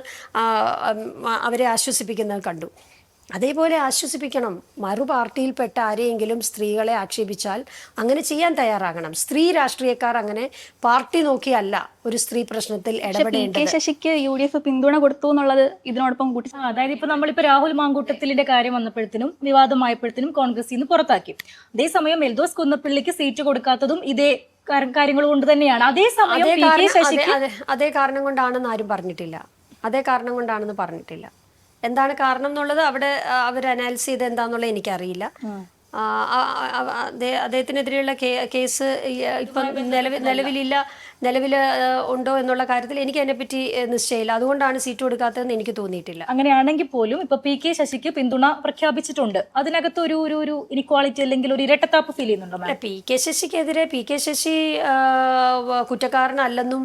Speaker 4: അവരെ ആശ്വസിപ്പിക്കുന്നത് കണ്ടു. അതേപോലെ ആശ്വസിപ്പിക്കണം. മറു പാർട്ടിയിൽപ്പെട്ട ആരെയെങ്കിലും സ്ത്രീകളെ ആക്ഷേപിച്ചാൽ അങ്ങനെ ചെയ്യാൻ തയ്യാറാകണം. സ്ത്രീ രാഷ്ട്രീയക്കാർ അങ്ങനെ പാർട്ടി നോക്കിയല്ല ഒരു സ്ത്രീ പ്രശ്നത്തിൽ ഇടപെടേണ്ടത്.
Speaker 3: PK ശശിക്ക് UDF പിന്തുണ കൊടുത്തു എന്നുള്ളത് ഇതിനോടൊപ്പം കൂട്ടി.
Speaker 1: അതായത് ഇപ്പൊ നമ്മളിപ്പോ രാഹുൽ മാങ്കൂട്ടത്തിലിന്റെ കാര്യം വന്നപ്പോഴത്തേനും വിവാദമായപ്പോഴത്തേനും കോൺഗ്രസിൽ നിന്ന് പുറത്താക്കി. അതേസമയം എൽദോസ് കുന്നപ്പിള്ളിക്ക് സീറ്റ് കൊടുക്കാത്തതും ഇതേ കാര്യങ്ങൾ കൊണ്ട് തന്നെയാണ്. അതേ കാരണം കൊണ്ടാണെന്ന് ആരും പറഞ്ഞിട്ടില്ല.
Speaker 4: അതേ കാരണം കൊണ്ടാണെന്ന് പറഞ്ഞിട്ടില്ല. എന്താണ് കാരണം എന്നുള്ളത് അവിടെ അവർ അനാലിസ് ചെയ്ത് എന്താണെന്നുള്ളത് എനിക്കറിയില്ല. അദ്ദേഹത്തിനെതിരെയുള്ള കേസ് ഇപ്പം നിലവിൽ ഉണ്ടോ എന്നുള്ള കാര്യത്തിൽ എനിക്ക് അതിനെപ്പറ്റി നിശ്ചയമില്ല. അതുകൊണ്ടാണ് സീറ്റ് കൊടുക്കാത്തതെന്ന് എനിക്ക് തോന്നിയിട്ടില്ല.
Speaker 1: അങ്ങനെയാണെങ്കിൽ പോലും ഇപ്പൊ PK ശശിക്ക് പിന്തുണ പ്രഖ്യാപിച്ചിട്ടുണ്ട്. അതിനകത്ത് ഒരു ഇനിക്വാളിറ്റി അല്ലെങ്കിൽ ഒരു ഇരട്ടത്താപ്പ് ഫീൽ ചെയ്യുന്നുണ്ടോ?
Speaker 4: PK ശശിക്കെതിരെ PK ശശി കുറ്റക്കാരനല്ലെന്നും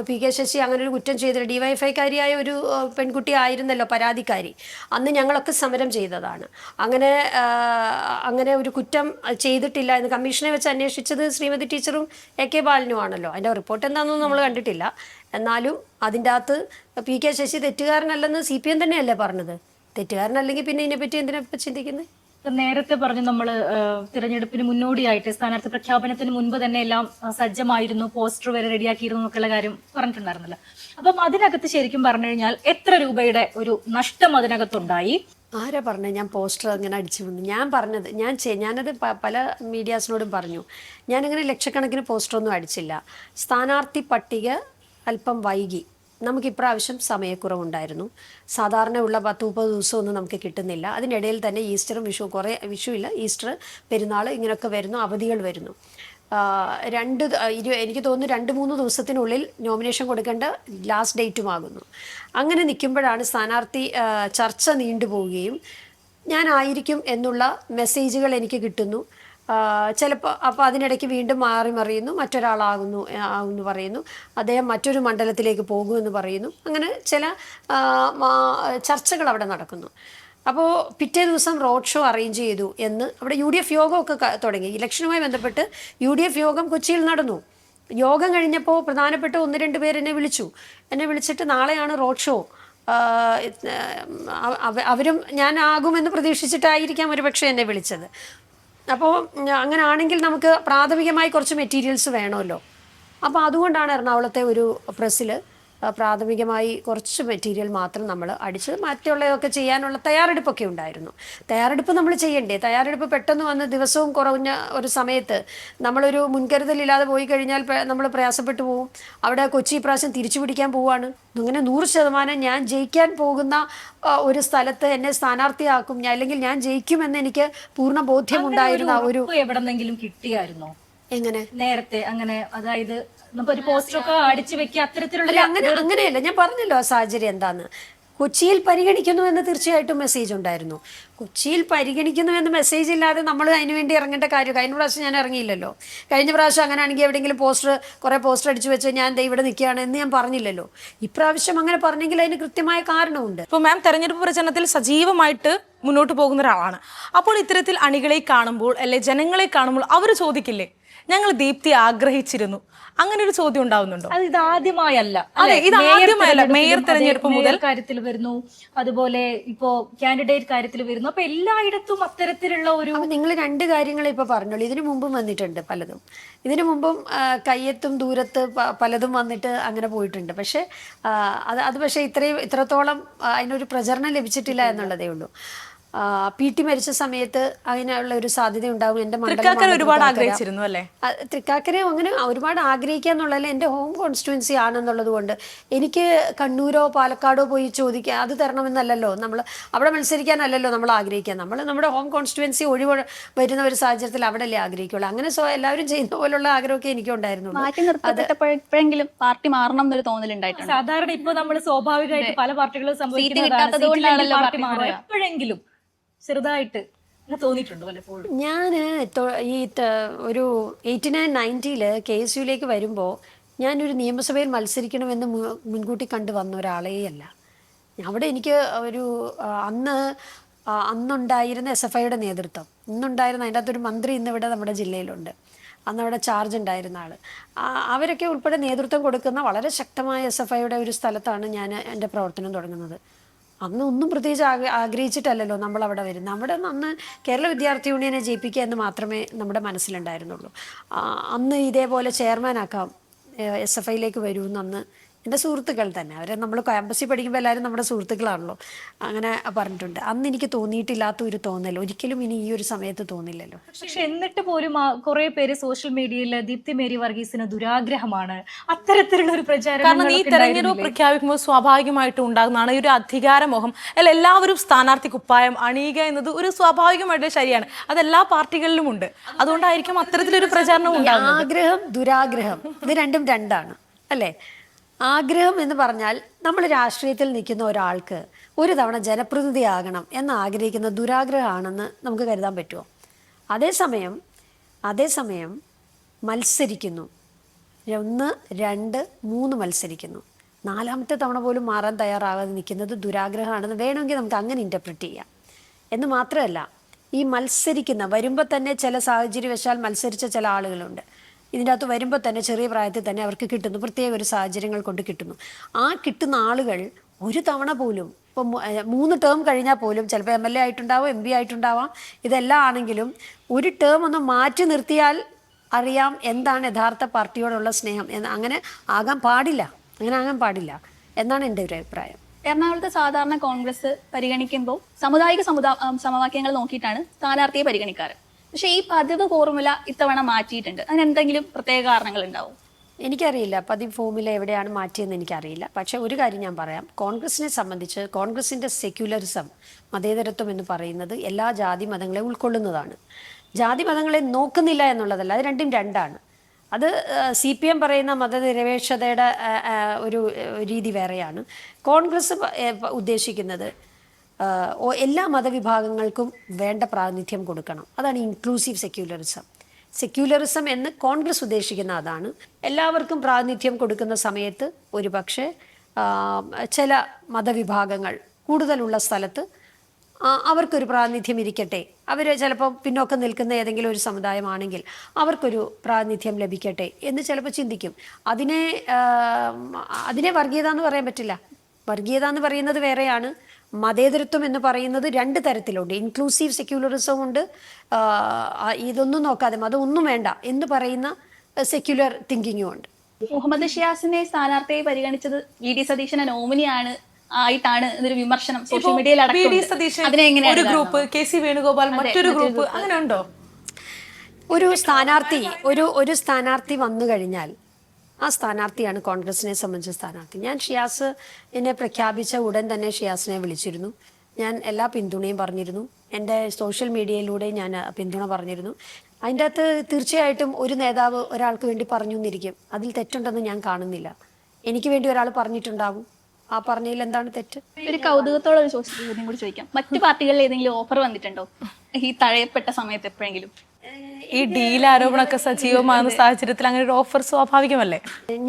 Speaker 4: PK ശശി അങ്ങനെ ഒരു കുറ്റം ചെയ്തില്ല. ഡിവൈഎഫ്ഐക്കാരിയായ ഒരു പെൺകുട്ടി ആയിരുന്നല്ലോ പരാതിക്കാരി. അന്ന് ഞങ്ങളൊക്കെ സമരം ചെയ്തതാണ്. അങ്ങനെ ഒരു കുറ്റം ചെയ്തിട്ടില്ല എന്ന് കമ്മീഷനെ വെച്ച് അന്വേഷിച്ചത് ശ്രീമതി ടീച്ചറും AK ബാലനുമാണല്ലോ. അതിൻ്റെ റിപ്പോർട്ട് എന്താണെന്നൊന്നും നമ്മൾ കണ്ടിട്ടില്ല. എന്നാലും അതിൻ്റെ അകത്ത് PK ശശി തെറ്റുകാരനല്ലെന്ന് CPM തന്നെയല്ലേ പറഞ്ഞത്. തെറ്റുകാരനല്ലെങ്കിൽ പിന്നെ ഇതിനെപ്പറ്റി എന്തിനാ ചിന്തിക്കുന്നത്?
Speaker 1: നേരത്തെ പറഞ്ഞു നമ്മൾ തിരഞ്ഞെടുപ്പിന് മുന്നോടിയായിട്ട് സ്ഥാനാർത്ഥി പ്രഖ്യാപനത്തിന് മുൻപ് തന്നെ എല്ലാം സജ്ജമായിരുന്നു, പോസ്റ്റർ വരെ റെഡിയാക്കിയിരുന്നു എന്നൊക്കെയുള്ള കാര്യം പറഞ്ഞിട്ടുണ്ടായിരുന്നല്ലോ. അപ്പം അതിനകത്ത് ശരിക്കും പറഞ്ഞു കഴിഞ്ഞാൽ എത്ര രൂപയുടെ ഒരു നഷ്ടം അതിനകത്തുണ്ടായി?
Speaker 4: ആരാ പറഞ്ഞത് ഞാൻ പോസ്റ്റർ അങ്ങനെ അടിച്ചു വന്നു? ഞാൻ പറഞ്ഞത് ഞാനത് പല മീഡിയാസിനോടും പറഞ്ഞു. ഞാനിങ്ങനെ ലക്ഷക്കണക്കിന് പോസ്റ്ററൊന്നും അടിച്ചില്ല. സ്ഥാനാർത്ഥി പട്ടിക അല്പം വൈകി. നമുക്ക് ഇപ്രാവശ്യം സമയക്കുറവുണ്ടായിരുന്നു. സാധാരണ ഉള്ള 10-30 ദിവസമൊന്നും നമുക്ക് കിട്ടുന്നില്ല. അതിനിടയിൽ തന്നെ ഈസ്റ്ററും വിഷുവില്ല, ഈസ്റ്റർ, പെരുന്നാൾ ഇങ്ങനെയൊക്കെ വരുന്നു, അവധികൾ വരുന്നു. എനിക്ക് തോന്നുന്നു 2-3 ദിവസത്തിനുള്ളിൽ നോമിനേഷൻ കൊടുക്കേണ്ട ലാസ്റ്റ് ഡേറ്റുമാകുന്നു. അങ്ങനെ നിൽക്കുമ്പോഴാണ് സ്ഥാനാർത്ഥി ചർച്ച നീണ്ടുപോവുകയും ഞാനായിരിക്കും എന്നുള്ള മെസ്സേജുകൾ എനിക്ക് കിട്ടുന്നു. ചിലപ്പോൾ അപ്പോൾ അതിനിടയ്ക്ക് വീണ്ടും മറിയുന്നു, മറ്റൊരാളാകുന്നു പറയുന്നു, അദ്ദേഹം മറ്റൊരു മണ്ഡലത്തിലേക്ക് പോകുമെന്ന് പറയുന്നു. അങ്ങനെ ചില ചർച്ചകൾ അവിടെ നടക്കുന്നു. അപ്പോൾ പിറ്റേ ദിവസം റോഡ് ഷോ അറേഞ്ച് ചെയ്തു എന്ന് അവിടെ UDF യോഗമൊക്കെ തുടങ്ങി. ഇലക്ഷനുമായി ബന്ധപ്പെട്ട് UDF യോഗം കൊച്ചിയിൽ നടന്നു. യോഗം കഴിഞ്ഞപ്പോൾ പ്രധാനപ്പെട്ട 1-2 പേർ എന്നെ വിളിച്ചിട്ട് നാളെയാണ് റോഡ് ഷോ, അവരും ഞാനാകുമെന്ന് പ്രതീക്ഷിച്ചിട്ടായിരിക്കാം ഒരുപക്ഷെ എന്നെ വിളിച്ചത്. അപ്പോൾ അങ്ങനെ ആണെങ്കിൽ നമുക്ക് പ്രാഥമികമായി കുറച്ച് മെറ്റീരിയൽസ് വേണമല്ലോ. അപ്പോൾ അതുകൊണ്ടാണ് എറണാകുളത്തെ ഒരു പ്രസ്സിൽ പ്രാഥമികമായി കുറച്ച് മെറ്റീരിയൽ മാത്രം നമ്മൾ അടിച്ച് മറ്റുള്ളതൊക്കെ ചെയ്യാനുള്ള തയ്യാറെടുപ്പൊക്കെ ഉണ്ടായിരുന്നു. തയ്യാറെടുപ്പ് നമ്മൾ ചെയ്യണ്ടേ? തയ്യാറെടുപ്പ് പെട്ടെന്ന് വന്ന് ദിവസവും കുറഞ്ഞ ഒരു സമയത്ത് നമ്മളൊരു മുൻകരുതലില്ലാതെ പോയി കഴിഞ്ഞാൽ നമ്മൾ പ്രയാസപ്പെട്ടു പോകും. അവിടെ കൊച്ചി പ്രാവശ്യം തിരിച്ചു പിടിക്കാൻ പോവുകയാണ്. അങ്ങനെ 100% ഞാൻ ജയിക്കാൻ പോകുന്ന ഒരു സ്ഥലത്ത് എന്നെ സ്ഥാനാർത്ഥിയാക്കും, അല്ലെങ്കിൽ ഞാൻ ജയിക്കുമെന്ന് എനിക്ക് പൂർണ്ണ ബോധ്യമുണ്ടായിരുന്ന ഒരു
Speaker 1: എവിടെന്നെങ്കിലും കിട്ടിയായിരുന്നോ?
Speaker 4: എങ്ങനെ
Speaker 1: നേരത്തെ അങ്ങനെ, അതായത് ഒരു പോസ്റ്ററൊക്കെ അടിച്ചു വെക്കുക അത്തരത്തിലുള്ള?
Speaker 4: അങ്ങനെയല്ല, ഞാൻ പറഞ്ഞല്ലോ ആ സാഹചര്യം എന്താന്ന്. കൊച്ചിയിൽ പരിഗണിക്കുന്നുവെന്ന് തീർച്ചയായിട്ടും മെസ്സേജ് ഉണ്ടായിരുന്നു. കൊച്ചിയിൽ പരിഗണിക്കുന്നുവെന്ന് മെസ്സേജ് ഇല്ലാതെ നമ്മൾ അതിന് വേണ്ടി ഇറങ്ങേണ്ട കാര്യം. കഴിഞ്ഞ പ്രാവശ്യം ഞാൻ ഇറങ്ങിയില്ലല്ലോ. കഴിഞ്ഞ പ്രാവശ്യം അങ്ങനെയാണെങ്കിൽ എവിടെയെങ്കിലും കുറേ പോസ്റ്റർ അടിച്ചു വെച്ച് ഞാൻ ഇവിടെ നിൽക്കുകയാണ് എന്ന് ഞാൻ പറഞ്ഞില്ലല്ലോ. ഇപ്രാവശ്യം അങ്ങനെ പറഞ്ഞെങ്കിൽ അതിന് കൃത്യമായ കാരണമുണ്ട്.
Speaker 2: ഇപ്പോൾ മാം തെരഞ്ഞെടുപ്പ് പ്രചരണത്തിൽ സജീവമായിട്ട് മുന്നോട്ട് പോകുന്ന ഒരാളാണ്. അപ്പോൾ ഇത്തരത്തിൽ അണികളെ കാണുമ്പോൾ അല്ലെ ജനങ്ങളെ കാണുമ്പോൾ അവർ ചോദിക്കില്ലേ, ഞങ്ങൾ ദീപ്തി ആഗ്രഹിച്ചിരുന്നു, അങ്ങനെ ഒരു ചോദ്യം ഉണ്ടാവുന്നുണ്ടോ?
Speaker 1: അത് ഇതാദ്യമായല്ല.
Speaker 2: മേയർ തെരഞ്ഞെടുപ്പ് മുതൽ
Speaker 1: കാര്യത്തിൽ വരുന്നു, അതുപോലെ ഇപ്പോ കാൻഡിഡേറ്റ് കാര്യത്തിൽ വരുന്നു. അപ്പൊ എല്ലായിടത്തും അത്തരത്തിലുള്ള ഒരു
Speaker 4: നിങ്ങൾ 2 കാര്യങ്ങൾ ഇപ്പൊ പറഞ്ഞോളൂ. ഇതിനു മുമ്പും വന്നിട്ടുണ്ട് പലതും. ഇതിനു മുമ്പും കയ്യെത്തും ദൂരത്ത് പലതും വന്നിട്ട് അങ്ങനെ പോയിട്ടുണ്ട്. പക്ഷെ അത് പക്ഷേ ഇത്രത്തോളം അതിനൊരു പ്രചരണം ലഭിച്ചിട്ടില്ല എന്നുള്ളതേ ഉള്ളൂ. PT മരിച്ച സമയത്ത് അതിനുള്ള ഒരു സാധ്യത ഉണ്ടാകും. എൻ്റെ
Speaker 2: ഒരുപാട് ആഗ്രഹിച്ചിരുന്നു അല്ലേ?
Speaker 4: തൃക്കാക്കരെ അങ്ങനെ ഒരുപാട് ആഗ്രഹിക്കുക എന്നുള്ളതല്ല, എൻ്റെ ഹോം കോൺസ്റ്റിറ്റ്യുവൻസി ആണെന്നുള്ളത് കൊണ്ട് എനിക്ക് കണ്ണൂരോ പാലക്കാടോ പോയി ചോദിക്കുക അത് തരണമെന്നല്ലല്ലോ. നമ്മൾ അവിടെ മത്സരിക്കാനല്ലല്ലോ നമ്മൾ ആഗ്രഹിക്കുക. നമ്മൾ നമ്മുടെ ഹോം കോൺസ്റ്റിറ്റ്യുവൻസി വരുന്ന ഒരു സാഹചര്യത്തിൽ അവിടെ അല്ലേ ആഗ്രഹിക്കുള്ളൂ. അങ്ങനെ എല്ലാവരും ചെയ്യുന്ന പോലുള്ള ആഗ്രഹമൊക്കെ എനിക്കും ഉണ്ടായിരുന്നു.
Speaker 3: മാറ്റി നിർത്തപ്പെട്ടപ്പോഴെങ്കിലും പാർട്ടി മാറണം എന്നൊരു തോന്നലുണ്ടായിട്ടുണ്ട്.
Speaker 1: സാധാരണ ഇപ്പൊ നമ്മൾ സ്വാഭാവികമായിട്ട് പല പാർട്ടികളും സംഭവിക്കുന്നത് എപ്പോഴെങ്കിലും ചെറുതായിട്ട് തോന്നിയിട്ടുണ്ട് പലപ്പോഴും.
Speaker 4: ഞാൻ ഈ ഒരു 89-90 KSUലേക്ക് വരുമ്പോൾ ഞാനൊരു നിയമസഭയിൽ മത്സരിക്കണമെന്ന് മുൻകൂട്ടി കണ്ടു വന്ന ഒരാളേ അല്ല. അവിടെ എനിക്ക് ഒരു അന്നുണ്ടായിരുന്ന SFIയുടെ നേതൃത്വം, ഇന്നുണ്ടായിരുന്ന അതിൻ്റെ അകത്തൊരു മന്ത്രി ഇന്നിവിടെ നമ്മുടെ ജില്ലയിലുണ്ട്, അന്നവിടെ ചാർജ് ഉണ്ടായിരുന്ന ആൾ, അവരൊക്കെ ഉൾപ്പെടെ നേതൃത്വം കൊടുക്കുന്ന വളരെ ശക്തമായ SFIയുടെ ഒരു സ്ഥലത്താണ് ഞാൻ എൻ്റെ പ്രവർത്തനം തുടങ്ങുന്നത്. അന്ന് ഒന്നും പ്രത്യേകിച്ച് ആഗ്രഹിച്ചിട്ടല്ലല്ലോ നമ്മൾ അവിടെ വരുന്നത്. അവിടെ അന്ന് കേരള വിദ്യാർത്ഥി യൂണിയനെ ജയിപ്പിക്കുക എന്ന് മാത്രമേ നമ്മുടെ മനസ്സിലുണ്ടായിരുന്നുള്ളൂ. അന്ന് ഇതേപോലെ ചെയർമാനാക്കാം, SFIയിലേക്ക് വരുമെന്ന് അന്ന് എൻ്റെ സുഹൃത്തുക്കൾ തന്നെ. അവരെ നമ്മൾ ക്യാമ്പസിൽ പഠിക്കുമ്പോൾ എല്ലാവരും നമ്മുടെ സുഹൃത്തുക്കളാണല്ലോ. അങ്ങനെ പറഞ്ഞിട്ടുണ്ട്. അന്ന് എനിക്ക് തോന്നിയിട്ടില്ലാത്ത ഒരു തോന്നൽ ഒരിക്കലും ഇനി ഈ ഒരു സമയത്ത് തോന്നില്ലല്ലോ.
Speaker 1: പക്ഷെ എന്നിട്ട് പോലും കുറെ പേര് സോഷ്യൽ മീഡിയയിൽ ദീപ്തി മേരി വർഗീസിന് ദുരാഗ്രഹമാണ് അത്തരത്തിലുള്ള ഒരു പ്രചാരണം.
Speaker 2: കാരണം ഈ തെരഞ്ഞെടുപ്പ് പ്രഖ്യാപിക്കുമ്പോൾ സ്വാഭാവികമായിട്ടും ഉണ്ടാകുന്നതാണ് ഈ ഒരു അധികാരമോഹം. അല്ല, എല്ലാവരും സ്ഥാനാർത്ഥി കുപ്പായം അണിയുക എന്നത് ഒരു സ്വാഭാവികമായിട്ട് ശരിയാണ്. അത് എല്ലാ പാർട്ടികളിലും ഉണ്ട്. അതുകൊണ്ടായിരിക്കും അത്തരത്തിലൊരു പ്രചാരണം ഉണ്ടാകുന്നത്.
Speaker 4: ആഗ്രഹം ദുരാഗ്രഹം ഇത് രണ്ടും രണ്ടാണ് അല്ലേ? ആഗ്രഹം എന്ന് പറഞ്ഞാൽ നമ്മൾ രാഷ്ട്രീയത്തിൽ നിൽക്കുന്ന ഒരാൾക്ക് ഒരു തവണ ജനപ്രതിനിധിയാകണം എന്ന് ആഗ്രഹിക്കുന്ന ദുരാഗ്രഹമാണെന്ന് നമുക്ക് കരുതാൻ പറ്റുമോ? അതേസമയം മത്സരിക്കുന്നു, 1, 2, 3 മത്സരിക്കുന്നു, 4ാമത്തെ തവണ പോലും മാറാൻ തയ്യാറാകാതെ നിൽക്കുന്നത് ദുരാഗ്രഹമാണെന്ന് വേണമെങ്കിൽ നമുക്ക് അങ്ങനെ ഇൻ്റർപ്രറ്റ് ചെയ്യാം. എന്ന് മാത്രമല്ല, ഈ മത്സരിക്കുന്ന വരുമ്പോൾ തന്നെ ചില സാഹചര്യവശാൽ മത്സരിച്ച ചില ആളുകളുണ്ട്. ഇതിൻ്റെ അകത്ത് വരുമ്പോൾ തന്നെ ചെറിയ പ്രായത്തിൽ തന്നെ അവർക്ക് കിട്ടുന്നു, പ്രത്യേക ഒരു സാഹചര്യങ്ങൾ കൊണ്ട് കിട്ടുന്നു. ആ കിട്ടുന്ന ആളുകൾ ഒരു തവണ പോലും ഇപ്പം 3 ടേം കഴിഞ്ഞാൽ പോലും ചിലപ്പോൾ MLA ആയിട്ടുണ്ടാവാം, MP ആയിട്ടുണ്ടാവാം, ഇതെല്ലാം ആണെങ്കിലും ഒരു ടേം ഒന്ന് മാറ്റി നിർത്തിയാൽ അറിയാം എന്താണ് യഥാർത്ഥ പാർട്ടിയോടുള്ള സ്നേഹം എന്ന്. അങ്ങനെ ആകാൻ പാടില്ല എന്നാണ് എൻ്റെ ഒരു അഭിപ്രായം.
Speaker 3: എറണാകുളത്ത് സാധാരണ കോൺഗ്രസ് പരിഗണിക്കുമ്പോൾ സാമുദായിക സമവാക്യങ്ങൾ നോക്കിയിട്ടാണ് സ്ഥാനാർത്ഥിയെ പരിഗണിക്കാറ്. പക്ഷെ ഈ പതിവ് ഫോർമുല ഇത്തവണ മാറ്റിയിട്ടുണ്ട്. അതിനെന്തെങ്കിലും പ്രത്യേക കാരണങ്ങൾ ഉണ്ടാവും?
Speaker 4: എനിക്കറിയില്ല പതിവ് ഫോർമുല എവിടെയാണ് മാറ്റിയെന്ന് എനിക്കറിയില്ല. പക്ഷെ ഒരു കാര്യം ഞാൻ പറയാം, കോൺഗ്രസിനെ സംബന്ധിച്ച് കോൺഗ്രസിൻ്റെ സെക്യുലറിസം, മതേതരത്വം എന്ന് പറയുന്നത് എല്ലാ ജാതി മതങ്ങളെ ഉൾക്കൊള്ളുന്നതാണ്. ജാതി മതങ്ങളെ നോക്കുന്നില്ല എന്നുള്ളതല്ല, അത് രണ്ടും രണ്ടാണ്. അത് CPM പറയുന്ന മതനിരപേക്ഷതയുടെ ഒരു രീതി വേറെയാണ്. കോൺഗ്രസ് ഉദ്ദേശിക്കുന്നത് എല്ലാ മതവിഭാഗങ്ങൾക്കും വേണ്ട പ്രാതിനിധ്യം കൊടുക്കണം. അതാണ് ഇൻക്ലൂസീവ് സെക്യുലറിസം എന്ന് കോൺഗ്രസ് ഉദ്ദേശിക്കുന്ന അതാണ്. എല്ലാവർക്കും പ്രാതിനിധ്യം കൊടുക്കുന്ന സമയത്ത് ഒരുപക്ഷെ ചില മതവിഭാഗങ്ങൾ കൂടുതലുള്ള സ്ഥലത്ത് അവർക്കൊരു പ്രാതിനിധ്യം ഇരിക്കട്ടെ, അവർ ചിലപ്പോൾ പിന്നോക്കം നിൽക്കുന്ന ഏതെങ്കിലും ഒരു സമുദായമാണെങ്കിൽ അവർക്കൊരു പ്രാതിനിധ്യം ലഭിക്കട്ടെ എന്ന് ചിലപ്പോൾ ചിന്തിക്കും. അതിനെ വർഗീയത എന്ന് പറയാൻ പറ്റില്ല. വർഗീയത എന്ന് പറയുന്നത് വേറെയാണ്, മതേതരത്വം എന്ന് പറയുന്നത് 2 തരത്തിലുണ്ട്. ഇൻക്ലൂസീവ് സെക്യുലറിസം ഉണ്ട്, ഇതൊന്നും നോക്കാതെ മതമൊന്നും വേണ്ട എന്ന് പറയുന്ന സെക്യുലർ തിങ്കിങ്ങും ഉണ്ട്.
Speaker 3: മുഹമ്മദ് ഷിയാസിനെ സ്ഥാനാർത്ഥിയെ പരിഗണിച്ചത് VD സതീശനെ നോമിനിയാണ് ആയിട്ടാണ് എന്നൊരു വിമർശനം സോഷ്യൽ മീഡിയയിൽ
Speaker 2: ഒരു ഗ്രൂപ്പ്, KC വേണുഗോപാൽ മറ്റൊരു ഗ്രൂപ്പ്, അങ്ങനെ ഉണ്ടോ?
Speaker 4: ഒരു സ്ഥാനാർത്ഥി വന്നു കഴിഞ്ഞാൽ ആ സ്ഥാനാർത്ഥിയാണ് കോൺഗ്രസിനെ സംബന്ധിച്ച സ്ഥാനാർത്ഥി. ഞാൻ ഷിയാസ് എന്നെ പ്രഖ്യാപിച്ച ഉടൻ തന്നെ ഷിയാസിനെ വിളിച്ചിരുന്നു. ഞാൻ എല്ലാ പിന്തുണയും പറഞ്ഞിരുന്നു. എൻ്റെ സോഷ്യൽ മീഡിയയിലൂടെ ഞാൻ പിന്തുണ പറഞ്ഞിരുന്നു. അതിൻ്റെ അകത്ത് തീർച്ചയായിട്ടും ഒരു നേതാവ് ഒരാൾക്ക് വേണ്ടി പറഞ്ഞു എന്നിരിക്കും, അതിൽ തെറ്റുണ്ടെന്ന് ഞാൻ കാണുന്നില്ല. എനിക്ക് വേണ്ടി ഒരാൾ പറഞ്ഞിട്ടുണ്ടാകും, ആ പറഞ്ഞതിൽ എന്താണ് തെറ്റ്?
Speaker 3: ഒരു കൗതുകത്തോടെ ഒരു ചോദ്യം കൂടി ചോദിക്കാം. മറ്റു പാർട്ടികളിൽ ഏതെങ്കിലും ഓഫർ വന്നിട്ടുണ്ടോ ഈ തഴയപ്പെട്ട സമയത്ത് എപ്പോഴെങ്കിലും?
Speaker 2: ഈ ഡീൽ ആരോപണമൊക്കെ സജീവമാകുന്ന സാഹചര്യത്തിൽ അങ്ങനെ ഒരു ഓഫർ സ്വാഭാവികമല്ലേ?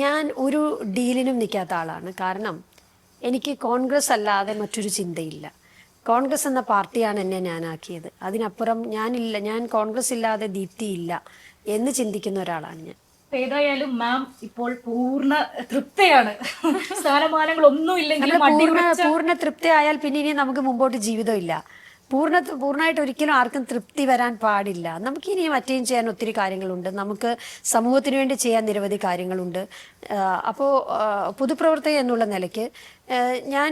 Speaker 4: ഞാൻ ഒരു ഡീലിനും നിൽക്കാത്ത ആളാണ്. കാരണം എനിക്ക് കോൺഗ്രസ് അല്ലാതെ മറ്റൊരു ചിന്തയില്ല. കോൺഗ്രസ് എന്ന പാർട്ടിയാണ് എന്നെ ഞാനാക്കിയത്. അതിനപ്പുറം ഞാനില്ല, ഞാൻ കോൺഗ്രസ് ഇല്ലാതെ ദീപ്തി ഇല്ല എന്ന് ചിന്തിക്കുന്ന ഒരാളാണ് ഞാൻ.
Speaker 1: ഏതായാലും മാം ഇപ്പോൾ പൂർണ്ണ തൃപ്തിയാണ്. സ്ഥാനമാനങ്ങളൊന്നും ഇല്ലെങ്കിലും
Speaker 4: പൂർണ്ണ തൃപ്തി ആയാൽ പിന്നെ ഇനി നമുക്ക് മുമ്പോട്ട് ജീവിതമില്ല. പൂർണ്ണമായിട്ട് ഒരിക്കലും ആർക്കും തൃപ്തി വരാൻ പാടില്ല. നമുക്ക് ഇനിയും അറ്റൈൻ ചെയ്യാൻ ഒത്തിരി കാര്യങ്ങളുണ്ട്. നമുക്ക് സമൂഹത്തിന് വേണ്ടി ചെയ്യാൻ നിരവധി കാര്യങ്ങളുണ്ട്. അപ്പോൾ പൊതുപ്രവർത്തക എന്നുള്ള നിലയ്ക്ക് ഞാൻ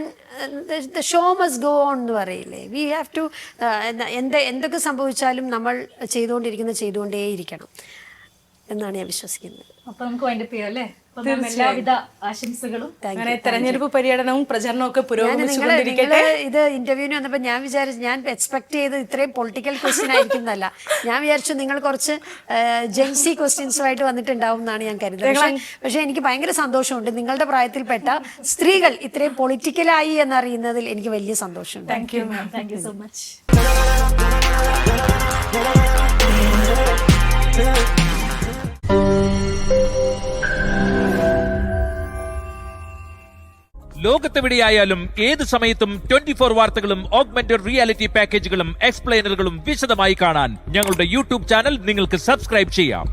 Speaker 4: the show must go on എന്ന് പറയില്ലേ, വി ഹാവ് ടു എന്തൊക്കെ സംഭവിച്ചാലും നമ്മൾ ചെയ്തുകൊണ്ടേയിരിക്കണം എന്നാണ് ഞാൻ വിശ്വസിക്കുന്നത്.
Speaker 1: അപ്പൊ നമുക്ക് വൈൻഡപ്പ് ചെയ്യാം അല്ലേ? എല്ലാവിധ ആശംസകളും.
Speaker 2: അങ്ങനെ തെരഞ്ഞെടുപ്പ് പര്യടനവും പ്രചരണവും ഒക്കെ പുരോഗമിച്ചുകൊണ്ടിരിക്കട്ടെ.
Speaker 4: ഇത് ഇന്റർവ്യൂവിന് വന്നപ്പോൾ ഞാൻ എക്സ്പെക്ട് ചെയ്ത് ഇത്രയും പൊളിറ്റിക്കൽ ക്വസ്റ്റ്യൻ ആയിരിക്കുന്നല്ല. ഞാൻ വിചാരിച്ചു നിങ്ങൾ കുറച്ച് ജെൻസി ക്വസ്റ്റ്യൻസുമായിട്ട് വന്നിട്ടുണ്ടാവും എന്നാണ് ഞാൻ കരുതുന്നത്. പക്ഷെ എനിക്ക് ഭയങ്കര സന്തോഷമുണ്ട്, നിങ്ങളുടെ പ്രായത്തിൽപ്പെട്ട സ്ത്രീകൾ ഇത്രയും പൊളിറ്റിക്കലായി എന്നറിയുന്നതിൽ എനിക്ക് വലിയ സന്തോഷമുണ്ട്.
Speaker 1: Thank you ma'am, thank you so much.
Speaker 5: ലോകത്തെവിടെയായാലും ഏത് സമയത്തും 24 വാർത്തകളും ഓഗ്മെന്റഡ് റിയാലിറ്റി പാക്കേജുകളും എക്സ്പ്ലെയിനറുകളും വിശദമായി കാണാൻ ഞങ്ങളുടെ യൂട്യൂബ് ചാനൽ നിങ്ങൾക്ക് സബ്സ്ക്രൈബ് ചെയ്യാം.